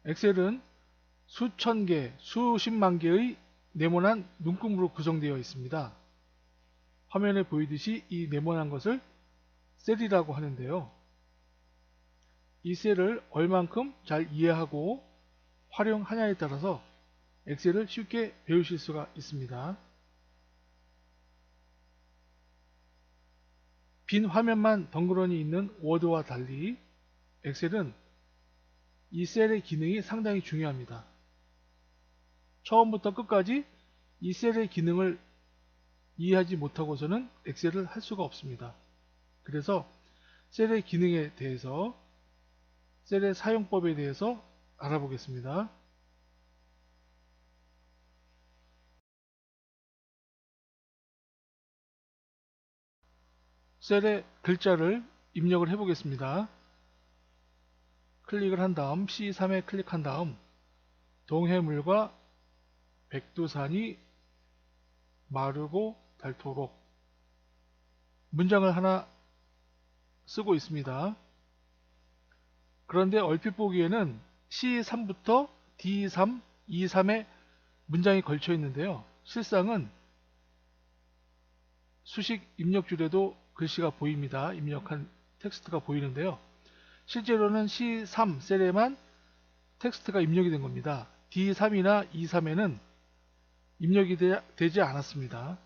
엑셀은 수천 개, 수십만 개의 네모난 눈금으로 구성되어 있습니다. 화면에 보이듯이 이 네모난 것을 셀이라고 하는데요. 이 셀을 얼만큼 잘 이해하고 활용하냐에 따라서 엑셀을 쉽게 배우실 수가 있습니다. 빈 화면만 덩그러니 있는 워드와 달리 엑셀은 이 셀의 기능이 상당히 중요합니다. 처음부터 끝까지 이 셀의 기능을 이해하지 못하고서는 엑셀을 할 수가 없습니다. 그래서 셀의 기능에 대해서, 셀의 사용법에 대해서 알아보겠습니다. 셀에 글자를 입력을 해 보겠습니다. 클릭을 한 다음 C3에 클릭한 다음 동해물과 백두산이 마르고 닳도록 문장을 하나 쓰고 있습니다. 그런데 얼핏 보기에는 C3부터 D3, E3에 문장이 걸쳐 있는데요. 실상은 수식 입력줄에도 글씨가 보입니다. 입력한 텍스트가 보이는데요. 실제로는 C3 셀에만 텍스트가 입력이 된 겁니다. D3이나 E3에는 입력이 되지 않았습니다.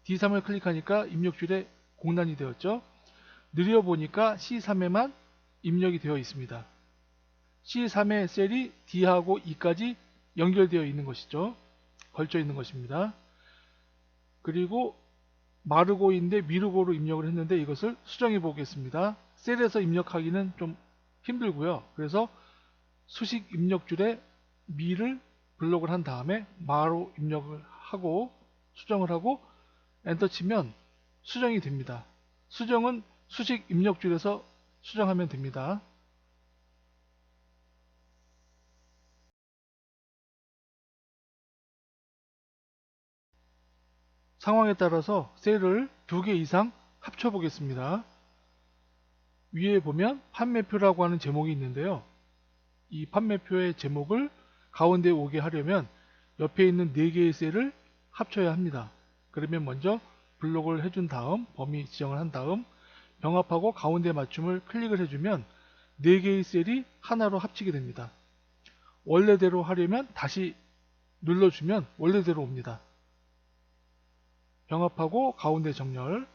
D3을 클릭하니까 입력줄에 공란이 되었죠. 느려보니까 C3에만 입력이 되어 있습니다. C3의 셀이 D하고 E까지 연결되어 있는 것이죠. 걸쳐 있는 것입니다. 그리고 마르고인데 미르고로 입력을 했는데 이것을 수정해 보겠습니다. 셀에서 입력하기는 좀 힘들고요. 그래서 수식 입력줄에 미를 블록을 한 다음에 마로 입력을 하고 수정을 하고 엔터 치면 수정이 됩니다. 수정은 수식 입력줄에서 수정하면 됩니다. 상황에 따라서 셀을 2개 이상 합쳐 보겠습니다. 위에 보면 판매표라고 하는 제목이 있는데요. 이 판매표의 제목을 가운데 오게 하려면 옆에 있는 4개의 셀을 합쳐야 합니다. 그러면 먼저 블록을 해준 다음 범위 지정을 한 다음 병합하고 가운데 맞춤을 클릭을 해주면 4개의 셀이 하나로 합치게 됩니다. 원래대로 하려면 다시 눌러주면 원래대로 옵니다. 병합하고 가운데 정렬,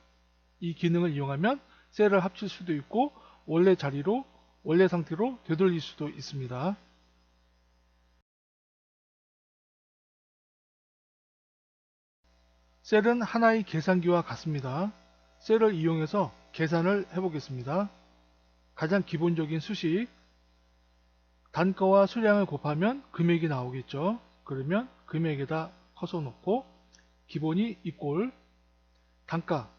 이 기능을 이용하면 셀을 합칠 수도 있고 원래 자리로 원래 상태로 되돌릴 수도 있습니다. 셀은 하나의 계산기와 같습니다. 셀을 이용해서 계산을 해보겠습니다. 가장 기본적인 수식, 단가와 수량을 곱하면 금액이 나오겠죠. 그러면 금액에다 커서 놓고 기본이 이꼴 단가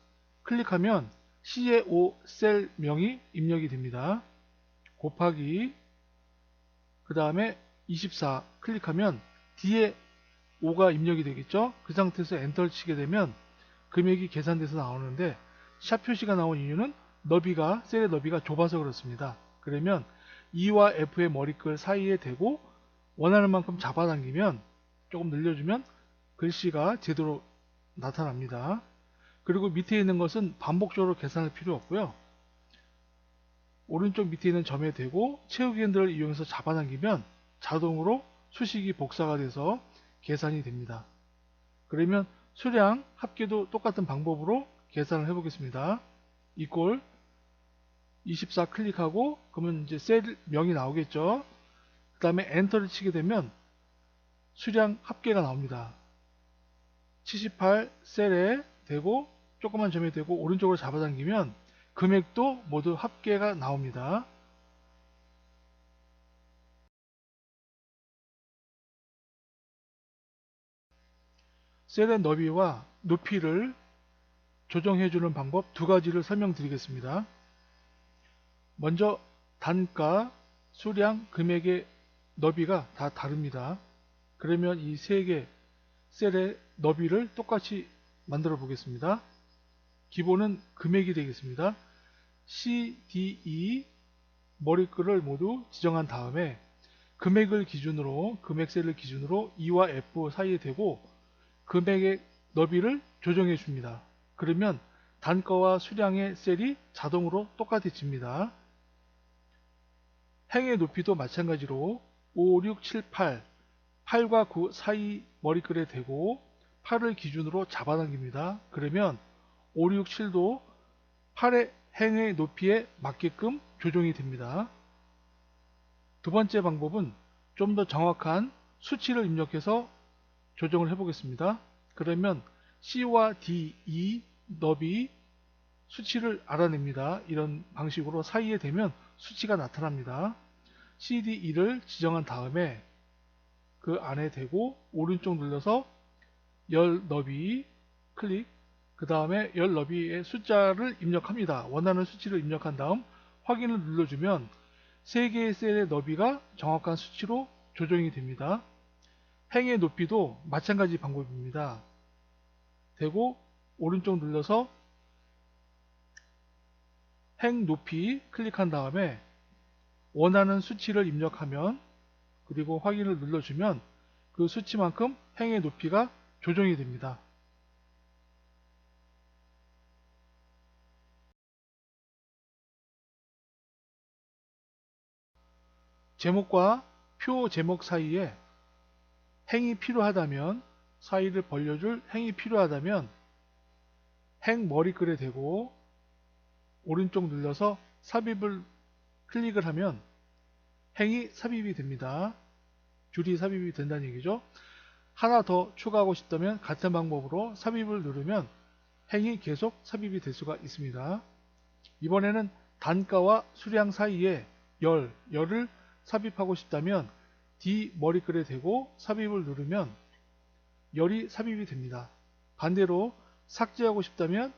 클릭하면 CAO 셀명이 입력이 됩니다. 곱하기 그 다음에 24 클릭하면 뒤에 5가 입력이 되겠죠. 그 상태에서 엔터를 치게 되면 금액이 계산돼서 나오는데 샵 표시가 나온 이유는 너비가 셀의 너비가 좁아서 그렇습니다. 그러면 E와 F의 머리글 사이에 대고 원하는 만큼 잡아당기면 조금 늘려주면 글씨가 제대로 나타납니다. 그리고 밑에 있는 것은 반복적으로 계산할 필요 없고요. 오른쪽 밑에 있는 점에 대고 채우기 핸들을 이용해서 잡아당기면 자동으로 수식이 복사가 돼서 계산이 됩니다. 그러면 수량, 합계도 똑같은 방법으로 계산을 해보겠습니다. 이꼴 24 클릭하고 그러면 이제 셀명이 나오겠죠. 그 다음에 엔터를 치게 되면 수량 합계가 나옵니다. 78 셀에 대고 조그만 점에 대고 오른쪽으로 잡아당기면 금액도 모두 합계가 나옵니다. 셀의 너비와 높이를 조정해주는 방법 2가지를 설명드리겠습니다. 먼저 단가, 수량, 금액의 너비가 다 다릅니다. 그러면 이 3개 셀의 너비를 똑같이 만들어 보겠습니다. 기본은 금액이 되겠습니다. C, D, E 머리글을 모두 지정한 다음에 금액을 기준으로, 금액 셀을 기준으로 E와 F 사이에 대고 금액의 너비를 조정해 줍니다. 그러면 단가와 수량의 셀이 자동으로 똑같아집니다. 행의 높이도 마찬가지로 5, 6, 7, 8, 8과 9 사이 머리글에 대고 8을 기준으로 잡아당깁니다. 그러면 5, 6, 7도 8의 행의 높이에 맞게끔 조정이 됩니다. 두 번째 방법은 좀 더 정확한 수치를 입력해서 조정을 해보겠습니다. 그러면 C와 D, E, 너비 수치를 알아냅니다. 이런 방식으로 사이에 대면 수치가 나타납니다. CD, E를 지정한 다음에 그 안에 대고 오른쪽 눌러서 열 너비 클릭, 그 다음에 열 너비의 숫자를 입력합니다. 원하는 수치를 입력한 다음 확인을 눌러주면 3개의 셀의 너비가 정확한 수치로 조정이 됩니다. 행의 높이도 마찬가지 방법입니다. 대고 오른쪽 눌러서 행 높이 클릭한 다음에 원하는 수치를 입력하면, 그리고 확인을 눌러주면 그 수치만큼 행의 높이가 조정이 됩니다. 제목과 표 제목 사이에 행이 필요하다면, 사이를 벌려줄 행이 필요하다면 행 머리글에 대고 오른쪽 눌러서 삽입을 클릭을 하면 행이 삽입이 됩니다. 줄이 삽입이 된다는 얘기죠. 하나 더 추가하고 싶다면 같은 방법으로 삽입을 누르면 행이 계속 삽입이 될 수가 있습니다. 이번에는 단가와 수량 사이에 열을 삽입하고 싶다면 D 머리글에 대고 삽입을 누르면 열이 삽입이 됩니다. 반대로 삭제하고 싶다면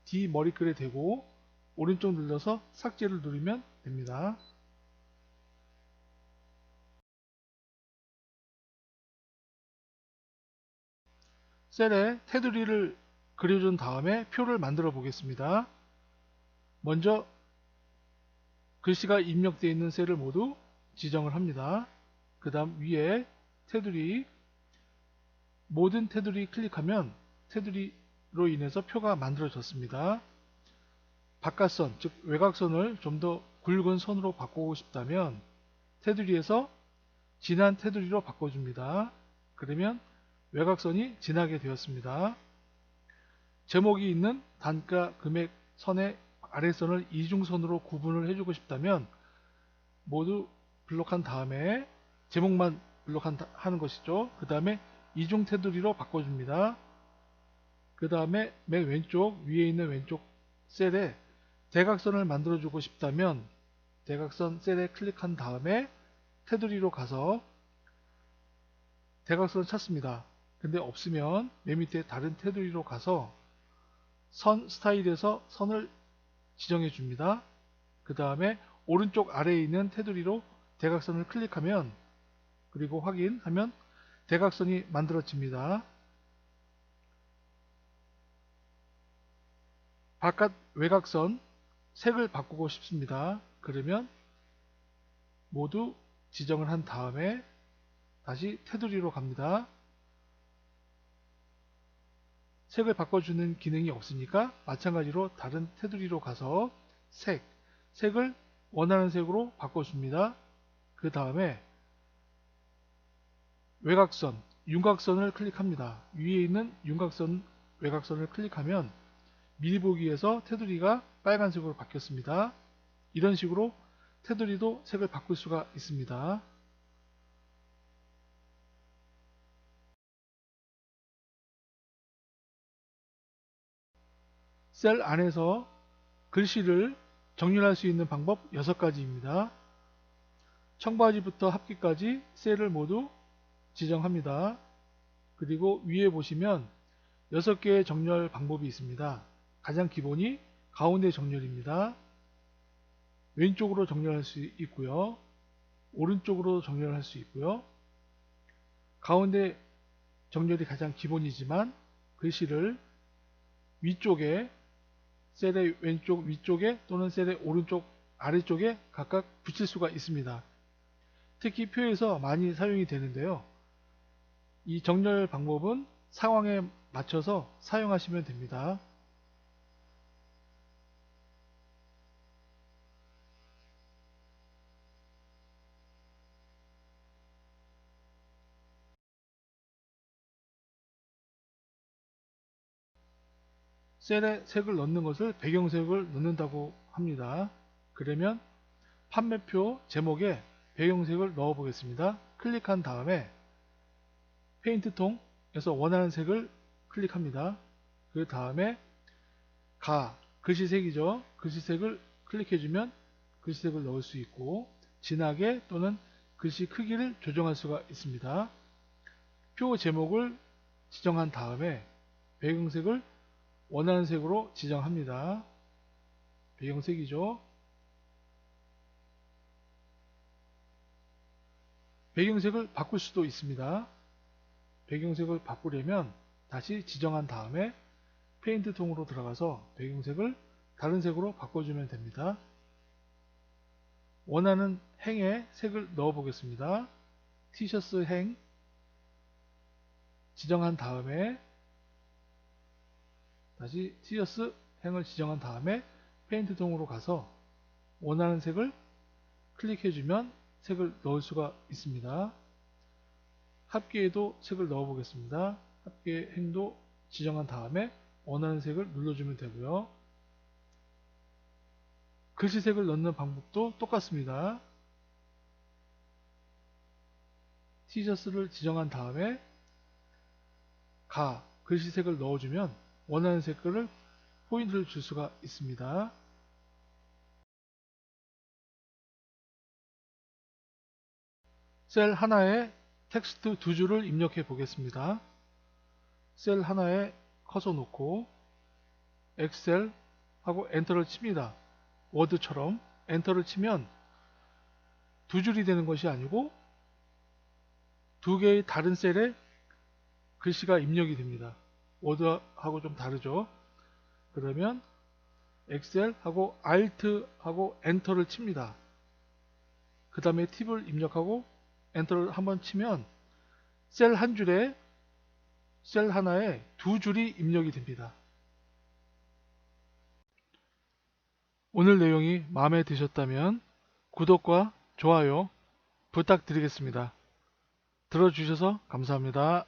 D 머리글에 대고 오른쪽 눌러서 삭제를 누르면 됩니다. 셀에 테두리를 그려준 다음에 표를 만들어 보겠습니다. 먼저 글씨가 입력되어 있는 셀을 모두 지정을 합니다. 그 다음 위에 테두리, 모든 테두리 클릭하면 테두리로 인해서 표가 만들어졌습니다. 바깥선, 즉 외곽선을 좀 더 굵은 선으로 바꾸고 싶다면 테두리에서 진한 테두리로 바꿔줍니다. 그러면 외곽선이 진하게 되었습니다. 제목이 있는 단가 금액 선의 아래선을 이중선으로 구분을 해주고 싶다면 모두 블록한 다음에 제목만 블록하는 것이죠. 그 다음에 이중 테두리로 바꿔줍니다. 그 다음에 맨 왼쪽 위에 있는 왼쪽 셀에 대각선을 만들어주고 싶다면 대각선 셀에 클릭한 다음에 테두리로 가서 대각선을 찾습니다. 근데 없으면 맨 밑에 다른 테두리로 가서 선 스타일에서 선을 지정해 줍니다. 그 다음에 오른쪽 아래에 있는 테두리로 대각선을 클릭하면, 그리고 확인하면 대각선이 만들어집니다. 바깥 외곽선 색을 바꾸고 싶습니다. 그러면 모두 지정을 한 다음에 다시 테두리로 갑니다. 색을 바꿔주는 기능이 없으니까 마찬가지로 다른 테두리로 가서 색을 원하는 색으로 바꿔줍니다. 그 다음에 외곽선, 윤곽선을 클릭합니다. 위에 있는 윤곽선, 외곽선을 클릭하면 미리 보기에서 테두리가 빨간색으로 바뀌었습니다. 이런 식으로 테두리도 색을 바꿀 수가 있습니다. 셀 안에서 글씨를 정렬할 수 있는 방법 6가지입니다. 청바지부터 합기까지 셀을 모두 지정합니다. 그리고 위에 보시면 6개의 정렬 방법이 있습니다. 가장 기본이 가운데 정렬입니다. 왼쪽으로 정렬할 수 있고요. 오른쪽으로 정렬할 수 있고요. 가운데 정렬이 가장 기본이지만 글씨를 위쪽에, 셀의 왼쪽 위쪽에 또는 셀의 오른쪽 아래쪽에 각각 붙일 수가 있습니다. 특히 표에서 많이 사용이 되는데요. 이 정렬 방법은 상황에 맞춰서 사용하시면 됩니다. 셀에 색을 넣는 것을 배경색을 넣는다고 합니다. 그러면 판매표 제목에 배경색을 넣어 보겠습니다. 클릭한 다음에 페인트 통에서 원하는 색을 클릭합니다. 그 다음에 글씨색이죠. 글씨색을 클릭해주면 글씨색을 넣을 수 있고 진하게 또는 글씨 크기를 조정할 수가 있습니다. 표 제목을 지정한 다음에 배경색을 원하는 색으로 지정합니다. 배경색이죠. 배경색을 바꿀 수도 있습니다. 배경색을 바꾸려면 다시 지정한 다음에 페인트 통으로 들어가서 배경색을 다른 색으로 바꿔주면 됩니다. 원하는 행에 색을 넣어 보겠습니다. 티셔츠 행 지정한 다음에 다시 티셔츠 행을 지정한 다음에 페인트 통으로 가서 원하는 색을 클릭해주면 색을 넣을 수가 있습니다. 합계에도 색을 넣어 보겠습니다. 합계 행도 지정한 다음에 원하는 색을 눌러주면 되고요. 글씨색을 넣는 방법도 똑같습니다. 티셔츠를 지정한 다음에 글씨색을 넣어주면 원하는 색깔을 포인트를 줄 수가 있습니다. 셀 하나에 텍스트 두 줄을 입력해 보겠습니다. 셀 하나에 커서 놓고 엑셀 하고 엔터를 칩니다. 워드처럼 엔터를 치면 두 줄이 되는 것이 아니고 두 개의 다른 셀에 글씨가 입력이 됩니다. 워드하고 좀 다르죠. 그러면 엑셀 하고 Alt 하고 엔터를 칩니다. 그 다음에 팁을 입력하고 엔터를 한번 치면 셀 한 줄에 셀 하나에 두 줄이 입력이 됩니다. 오늘 내용이 마음에 드셨다면 구독과 좋아요 부탁드리겠습니다. 들어주셔서 감사합니다.